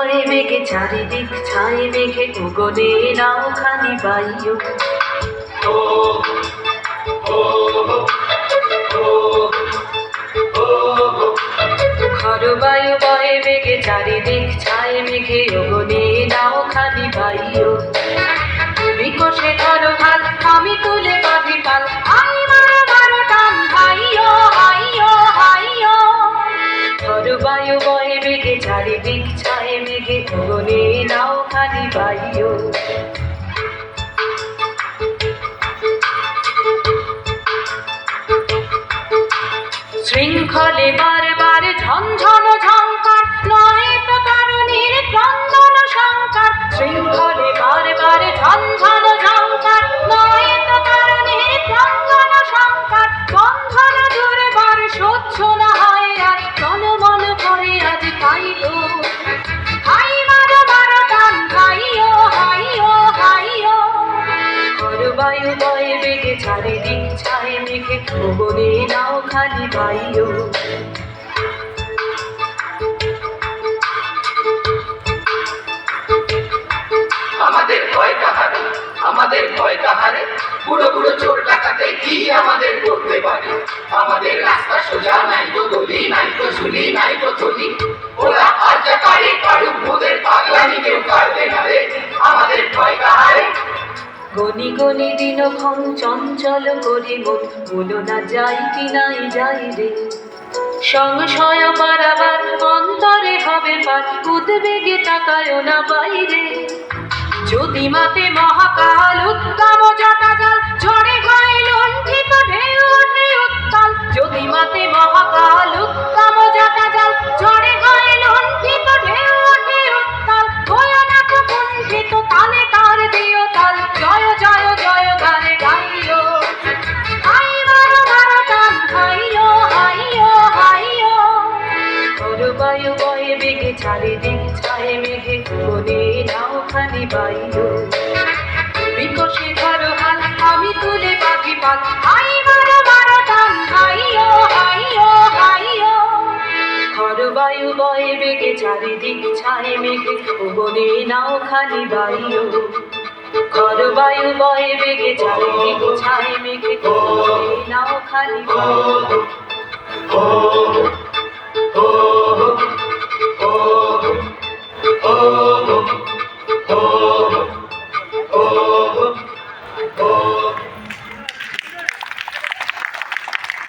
বয়ে বেগে চারিদিক ছাই মেঘে গগনে নাও খানি বাইও। খরবায়ু বয়ে বেগে চারিদিক ছাই মেঘে গগনে নাও খানি বাইও। তুমি কষে ধরো হাত, আমি তুলে বাঁধি পাল, আই মারো মারো টান, হাইয়ো হাইয়ো হাইয়ো। খরবায়ু বয়ে বেগে চারিদিক ছাই মেঘে গগনে নাও খানি বাইও। শৃঙ্খলে বারে বারে ঝনঝন ঝঙ্কার, নয় তো তরুণীর ক্রন্দন সংকার। শৃঙ্খলে বারে বারে ঝনঝন ঝঙ্কার, নয় তো তরুণীর ক্রন্দন সংকার। বন্ধন দূরে বার সহ্য না হয় আর, তন মন করে আজ পাইলো। হাই মারো মারো টান, হাইয়ো হাইয়ো হাইয়ো। খরবায়ু বয়ে বেগে চারিদিক ছাই মেঘে গগনে নাও খানি বাইও। আমাদের ভয় কাহারে, আমাদের ভয় কাহারে, বুড়ো বুড়ো চোর ডাকাতে কি আমাদের করতে পারে। আমাদের রাস্তা সোজা, নাই তো গলি, নাই তো ঝুলি, নাই তো থলি। ওরা আর যা পারে পারুক, ওদের পাগলামি কেউ পারবে না রে। আমাদের ভয় কাহারে। গনি গনি দিনক্ষণ চঞ্চল করি মন, বলো না যাই কি নাই যাই রে। সংশয় পারাবার অন্তরে হবে পার, উদ্বেগে তাকায় না বাইরে। যদি মাতে মহাকাল উত্তম জটা জাল, ঝড়ে হয় লুণ্ঠিত ঢেউ ওঠে উত্তাল। যদি মাতে মহাকাল উত্তম জটা জাল, ঝড়ে হয় লুণ্ঠিত ঢেউ ওঠে উত্তাল। ভয়ানক কুণ্ঠিত তালে তার দিও তাল, জয় জয় জয় গানে গাইও। হাই মারো মারো টান, হাইয়ো হাইয়ো হাইয়ো। খরবায়ু বয়ে বেগে চারিদিক ছাই মেঘে গগনে নাও খানি বাইও। তুমি কষে ধরো হাত, আমি তুলে বাঁধি পাল, আই মারো মারো টান, হাইয়ো হাইয়ো হাইয়ো। খরবায়ু বয়ে বেগে চারিদিক ছাই মেঘে গগনে নাও খানি বাইও। খরবায়ু বয়ে বেগে চারিদিক ছাই মেঘে গগনে নাও খানি বাইও।